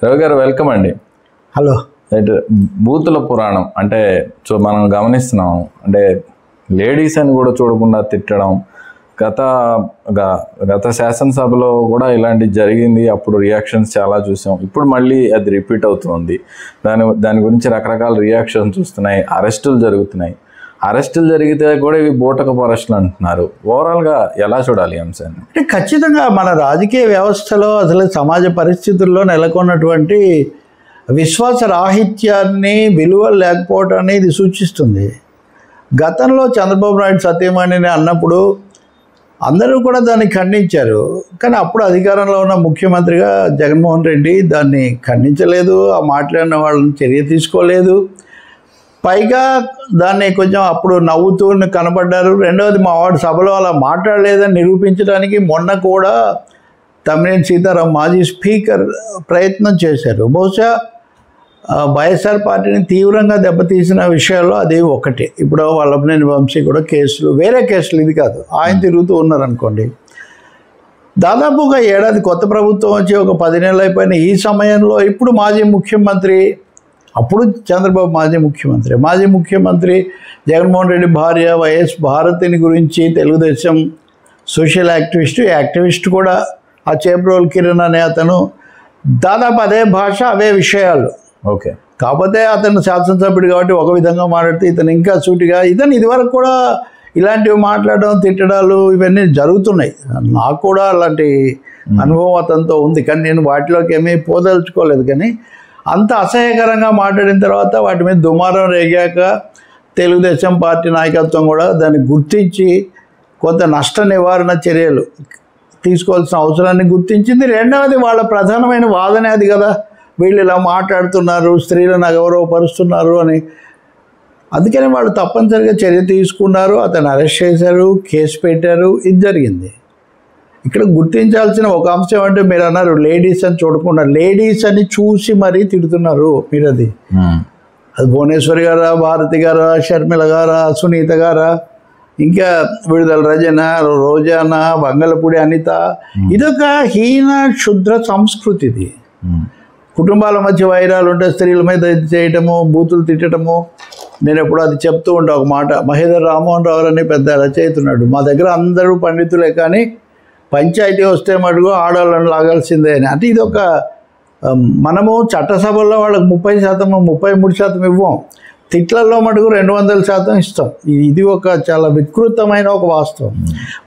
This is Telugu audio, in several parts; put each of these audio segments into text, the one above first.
రవి గారు వెల్కమ్ అండి. హలో. బూతుల పురాణం అంటే మనం గమనిస్తున్నాం, అంటే లేడీస్ అని కూడా చూడకుండా తిట్టడం. గత శాసనసభలో కూడా ఇలాంటివి జరిగింది. అప్పుడు రియాక్షన్స్ చాలా చూసాం. ఇప్పుడు మళ్ళీ అది రిపీట్ అవుతుంది. దాని గురించి రకరకాల రియాక్షన్స్ చూస్తున్నాయి. అరెస్టులు జరుగుతున్నాయి. అరెస్టులు జరిగితే కూడా ఇవి బూటకపు అరెస్టులు అంటున్నారు. ఓవరాల్గా ఎలా చూడాలి ఈ అంశాన్ని? అంటే ఖచ్చితంగా మన రాజకీయ వ్యవస్థలో అసలు సమాజ పరిస్థితుల్లో నెలకొన్నటువంటి విశ్వాస రాహిత్యాన్ని, విలువలు లేకపోవటాన్ని ఇది సూచిస్తుంది. గతంలో చంద్రబాబు నాయుడు సత్యమణిని అన్నప్పుడు అందరూ కూడా దాన్ని ఖండించారు. కానీ అప్పుడు అధికారంలో ఉన్న ముఖ్యమంత్రిగా జగన్మోహన్ రెడ్డి దాన్ని ఖండించలేదు. ఆ మాట్లాడిన వాళ్ళని చర్య తీసుకోలేదు. పైగా దాన్ని కొంచెం అప్పుడు నవ్వుతూ కనపడ్డారు. రెండవది, మా వాడు సభలో అలా మాట్లాడలేదని నిరూపించడానికి మొన్న కూడా తమ్మినేని సీతారాం మాజీ స్పీకర్ ప్రయత్నం చేశారు. బహుశా వైఎస్ఆర్ పార్టీని తీవ్రంగా దెబ్బతీసిన విషయాల్లో అది ఒకటి. ఇప్పుడు వల్లభనేని వంశీ కూడా కేసులు, వేరే కేసులు, ఇది కాదు, ఆయన తిరుగుతూ ఉన్నారనుకోండి. దాదాపు ఒక ఏడాది కొత్త ప్రభుత్వం వచ్చి ఒక 10 నెలలు అయిపోయిన ఈ సమయంలో ఇప్పుడు మాజీ ముఖ్యమంత్రి, అప్పుడు చంద్రబాబు మాజీ ముఖ్యమంత్రి జగన్మోహన్ రెడ్డి భార్య వైఎస్ భారతిని గురించి తెలుగుదేశం సోషల్ యాక్టివిస్ట్ కూడా ఆ చేబ్రోల్ కిరణ్ అనే అతను దాదాపు అదే భాష, అవే విషయాలు. ఓకే. కాకపోతే అతను శాసనసభ్యుడు కాబట్టి ఒక విధంగా మాట్లాడితే ఇతను ఇంకా సూటిగా, ఇదివరకు కూడా ఇలాంటివి మాట్లాడడం, తిట్టడాలు ఇవన్నీ జరుగుతున్నాయి. నాకు కూడా అలాంటి అనుభవం అతనితో ఉంది. కానీ నేను వాటిలోకి ఏమీ పోదలుచుకోలేదు. కానీ అంత అసహ్యకరంగా మాట్లాడిన తర్వాత వాటి మీద దుమారం రేగాక తెలుగుదేశం పార్టీ నాయకత్వం కూడా దాన్ని గుర్తించి కొంత నష్ట నివారణ చర్యలు తీసుకోవాల్సిన అవసరాన్ని గుర్తించింది. రెండవది, వాళ్ళ ప్రధానమైన వాదనే అది కదా, వీళ్ళు ఇలా మాట్లాడుతున్నారు, స్త్రీలను అగౌరవపరుస్తున్నారు అని. అందుకని వాళ్ళు తప్పనిసరిగా చర్య తీసుకున్నారు. అతను అరెస్ట్ చేశారు, కేసు పెట్టారు. ఇది జరిగింది. ఇక్కడ గుర్తించాల్సిన ఒక అంశం అంటే, మీరు అన్నారు లేడీస్ అని చూడకుండా, లేడీస్ అని చూసి మరీ తిడుతున్నారు మీరు. అది భువనేశ్వరి గారా, భారతి గారా, షర్మిల గారా, సునీత గారా, ఇంకా విడుదల రజన, రోజానా, బంగళపూడి అనిత, ఇదొక హీన క్షుద్ర సంస్కృతిది. కుటుంబాల మధ్య వైరాలు ఉంటే స్త్రీల మీద చేయటము, బూతులు తిట్టడము. నేను ఎప్పుడు అది చెప్తూ ఉంటా ఒక మాట. మహేంద్ర రామ్మోహన్ రావు అని పెద్ద రచయితున్నాడు. మా దగ్గర అందరూ పండితులే, కానీ పంచాయతీ వస్తే మటుకు ఆడవాళ్ళని లాగాల్సిందే అని. అంటే ఇది ఒక, మనము చట్టసభల్లో వాళ్ళకి 30%, 33% ఇవ్వం, తిట్లలో మటుకు 200% ఇస్తాం. ఇది ఒక చాలా వికృతమైన ఒక వాస్తవం.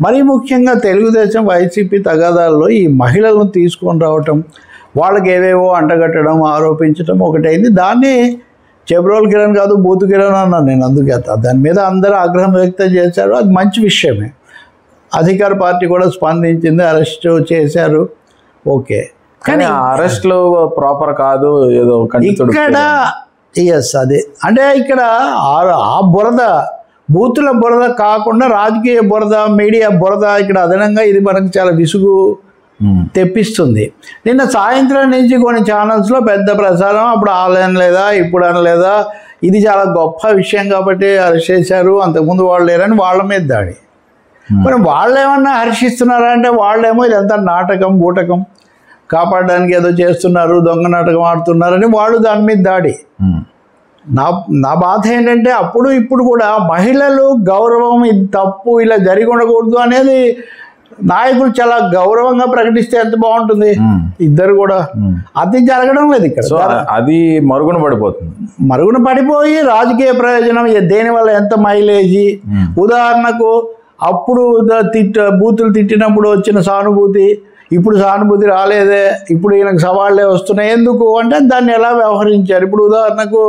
మరీ ముఖ్యంగా తెలుగుదేశం వైసీపీ తగాదాల్లో ఈ మహిళలను తీసుకొని రావటం, వాళ్ళకి ఏవేవో అంటగట్టడం, ఆరోపించడం ఒకటైంది. దాన్ని చేబ్రోల్ కిరణ్ కాదు, బూతు కిరణ్ అన్నాను నేను. అందుకే దాని మీద అందరూ ఆగ్రహం వ్యక్తం చేశారు. అది మంచి విషయమే. అధికార పార్టీ కూడా స్పందించింది, అరెస్ట్ చేశారు. ఓకే. కానీ అరెస్ట్లు ప్రాపర్ కాదు, ఏదో ఇక్కడ అదే అంటే ఇక్కడ ఆ బురద, బూతుల బురద కాకుండా రాజకీయ బురద, మీడియా బురద ఇక్కడ అదనంగా ఇది మనకు చాలా విసుగు తెప్పిస్తుంది. నిన్న సాయంత్రం నుంచి కొన్ని ఛానల్స్లో పెద్ద ప్రసారం, అప్పుడు అనలేదా, ఇప్పుడు అనలేదా, ఇది చాలా గొప్ప విషయం కాబట్టి అరెస్ట్ చేశారు, అంతకుముందు వాళ్ళు లేరని వాళ్ళ మీద దాడి. మరి వాళ్ళు ఏమన్నా హర్షిస్తున్నారా అంటే, వాళ్ళేమో ఇదంతా నాటకం, బూటకం కాపాడడానికి ఏదో చేస్తున్నారు, దొంగ నాటకం ఆడుతున్నారని వాళ్ళు దాని మీద దాడి. నా బాధ ఏంటంటే, అప్పుడు ఇప్పుడు కూడా మహిళలు గౌరవం, ఇది తప్పు, ఇలా జరిగి ఉండకూడదు అనేది నాయకులు చాలా గౌరవంగా ప్రకటిస్తే ఎంత బాగుంటుంది. ఇద్దరు కూడా అది జరగడం లేదు ఇక్కడ. అది మరుగున పడిపోయి రాజకీయ ప్రయోజనం, దేనివల్ల ఎంత మైలేజీ. ఉదాహరణకు అప్పుడు బూతులు తిట్టినప్పుడు వచ్చిన సానుభూతి, ఇప్పుడు సానుభూతి రాలేదే, ఇప్పుడు ఈయనకు సవాళ్లే వస్తున్నాయి. ఎందుకు అంటే దాన్ని ఎలా వ్యవహరించారు. ఇప్పుడు ఉదాహరణకు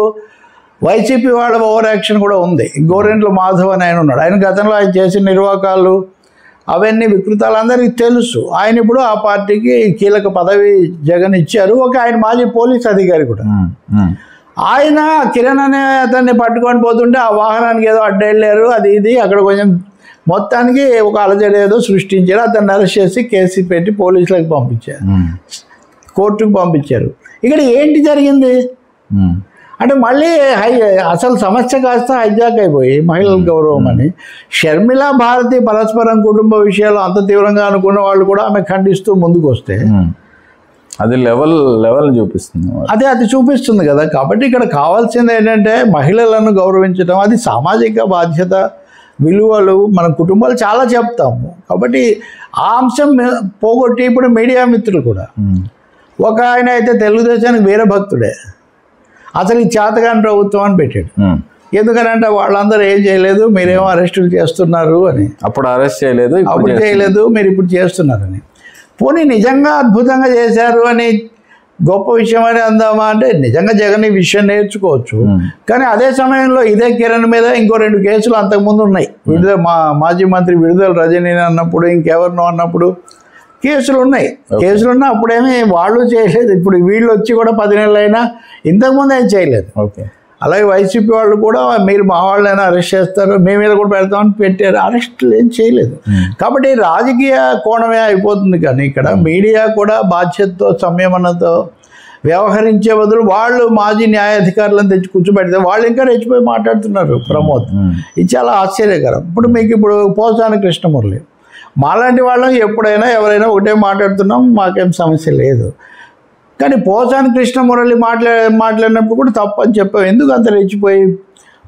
వైసీపీ వాళ్ళ ఓవర్ యాక్షన్ కూడా ఉంది. గోరెంట్ల మాధవ్ అని ఆయన ఉన్నాడు. ఆయన గతంలో ఆయన చేసిన నిర్వాకాలు అవన్నీ వికృతాలు అందరికీ తెలుసు. ఆయన ఇప్పుడు ఆ పార్టీకి కీలక పదవి జగన్ ఇచ్చారు. ఆయన మాజీ పోలీస్ అధికారి కూడా. ఆయన కిరణ్ అనే అతన్ని పట్టుకొని పోతుంటే ఆ వాహనానికి ఏదో అడ్డెళ్ళారు, అది ఇది అక్కడ కొంచెం మొత్తానికి ఒక అలజడి ఏదో సృష్టించారు. అతన్ని అరెస్ట్ చేసి కేసు పెట్టి పోలీసులకు పంపించారు, కోర్టుకు పంపించారు. ఇక్కడ ఏంటి జరిగింది అంటే, మళ్ళీ అసలు సమస్య కాస్త హైజాక్ అయిపోయి మహిళల గౌరవం అని. షర్మిల, భారతి పరస్పరం కుటుంబ విషయాలు అంత తీవ్రంగా అనుకున్న వాళ్ళు కూడా ఆమె ఖండిస్తూ ముందుకు వస్తే అది లెవెల్ చూపిస్తుంది. అది చూపిస్తుంది కదా. కాబట్టి ఇక్కడ కావాల్సింది ఏంటంటే మహిళలను గౌరవించడం, అది సామాజిక బాధ్యత, విలువలు, మన కుటుంబాలు చాలా చెప్తాము. కాబట్టి ఆ అంశం పోగొట్టి ఇప్పుడు మీడియా మిత్రులు కూడా, ఒక ఆయన అయితే తెలుగుదేశానికి వీర భక్తుడే, అసలు ఈ చేతగాని ప్రభుత్వం అని పెట్టాడు. ఎందుకనంటే వాళ్ళందరూ ఏం చేయలేదు, మీరేమో అరెస్టులు చేస్తున్నారు అని. అప్పుడు అరెస్ట్ చేయలేదు, అప్పుడు చేయలేదు, మీరు ఇప్పుడు చేస్తున్నారని. పోనీ నిజంగా అద్భుతంగా చేశారు అని గొప్ప విషయం అని అందామా అంటే నిజంగా జగన్ ఈ విషయం నేర్చుకోవచ్చు. కానీ అదే సమయంలో ఇదే కిరణ్ మీద ఇంకో 2 కేసులు అంతకుముందు ఉన్నాయి. మాజీ మంత్రి విడుదల రజనీ అన్నప్పుడు, ఇంకెవరినో అన్నప్పుడు కేసులు ఉన్నాయి. కేసులున్నా అప్పుడేమీ వాళ్ళు చేయలేదు. ఇప్పుడు వీళ్ళు వచ్చి కూడా 10 నెలలు అయినా ఇంతకుముందు ఏం చేయలేదు. ఓకే. అలాగే వైసీపీ వాళ్ళు కూడా మీరు మా వాళ్ళైనా అరెస్ట్ చేస్తారు, మీ మీద కూడా పెడతామని పెట్టారు, అరెస్టులు ఏం చేయలేదు. కాబట్టి రాజకీయ కోణమే అయిపోతుంది. కానీ ఇక్కడ మీడియా కూడా బాధ్యతతో, సంయమనంతో వ్యవహరించే బదులు వాళ్ళు మాజీ న్యాయాధికారులను తెచ్చి కూర్చోబెడితే వాళ్ళు ఇంకా రెచ్చిపోయి మాట్లాడుతున్నారు. ప్రమోద్, ఇది చాలా ఆశ్చర్యకరం. ఇప్పుడు పోసాని కృష్ణమురళి, మాలాంటి వాళ్ళం ఎప్పుడైనా ఎవరైనా ఒకటే మాట్లాడుతున్నాం, మాకేం సమస్య లేదు. కానీ పోసాని కృష్ణమురళి మాట్లాడినప్పుడు కూడా తప్పని చెప్పాం, ఎందుకు అంత రెచ్చిపోయి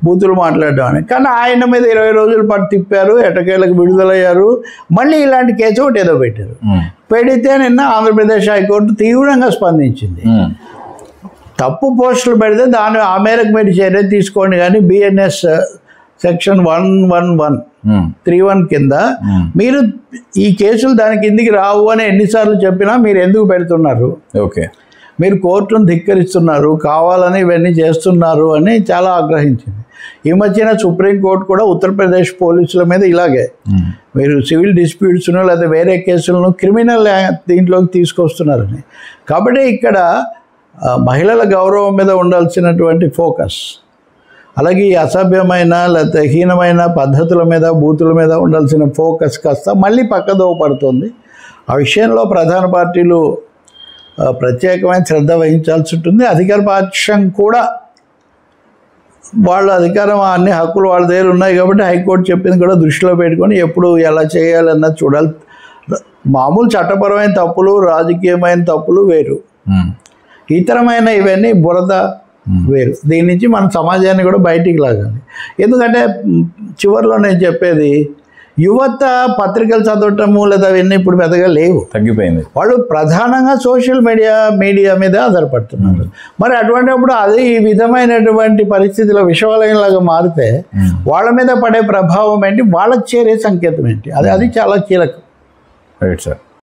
బూతులు మాట్లాడడం అని. కానీ ఆయన మీద 20 రోజుల పాటు తిప్పారు, ఎటకేళ్ళకి విడుదలయ్యారు, మళ్ళీ ఇలాంటి కేసు ఒకటి ఏదో పెట్టారు. పెడితే నిన్న ఆంధ్రప్రదేశ్ హైకోర్టు తీవ్రంగా స్పందించింది. తప్పు పోస్టులు పెడితే ఆ మేరకు మీరు చర్య తీసుకోండి, కానీ బిఎన్ఎస్ సెక్షన్ 111(31) కింద మీరు ఈ కేసులు దాని కిందికి రావు అని ఎన్నిసార్లు చెప్పినా మీరు ఎందుకు పెడుతున్నారు? ఓకే, మీరు కోర్టును ధిక్కరిస్తున్నారు, కావాలని ఇవన్నీ చేస్తున్నారు అని చాలా ఆగ్రహించింది. ఈ మధ్యన సుప్రీంకోర్టు కూడా ఉత్తరప్రదేశ్ పోలీసుల మీద ఇలాగే, మీరు సివిల్ డిస్ప్యూట్స్ను లేదా వేరే కేసులను క్రిమినల్ దీంట్లోకి తీసుకొస్తున్నారని. కాబట్టి ఇక్కడ మహిళల గౌరవం మీద ఉండాల్సినటువంటి ఫోకస్, అలాగే ఈ అసభ్యమైన లేకపోతే హీనమైన పద్ధతుల మీద, బూతుల మీద ఉండాల్సిన ఫోకస్ కాస్త మళ్ళీ పక్కదోవ పడుతుంది. ఆ విషయంలో ప్రధాన పార్టీలు ప్రత్యేకమైన శ్రద్ధ వహించాల్సి ఉంటుంది. అధికార పక్షం కూడా వాళ్ళ అధికారం, అన్ని హక్కులు వాళ్ళ దగ్గర ఉన్నాయి కాబట్టి హైకోర్టు చెప్పింది కూడా దృష్టిలో పెట్టుకొని ఎప్పుడు ఎలా చేయాలన్నది చూడాలి. మామూలు చట్టపరమైన తప్పులు, రాజకీయమైన తప్పులు వేరు, ఇతరమైన ఇవన్నీ బురద వేరు. దీని నుంచి మన సమాజాన్ని కూడా బయటికి లాగాలి. ఎందుకంటే చివరిలో నేను చెప్పేది, యువత పత్రికలు చదవటము లేదా అవన్నీ ఇప్పుడు పెద్దగా లేవు, తగ్గిపోయింది. వాళ్ళు ప్రధానంగా సోషల్ మీడియా మీద ఆధారపడుతున్నారు. మరి అటువంటిప్పుడు అది ఈ విధమైనటువంటి పరిస్థితిలో విషవాలయంలాగా మారితే వాళ్ళ మీద పడే ప్రభావం ఏంటి, వాళ్ళకి చేరే సంకేతం ఏంటి, అది చాలా కీలకం. Right sir.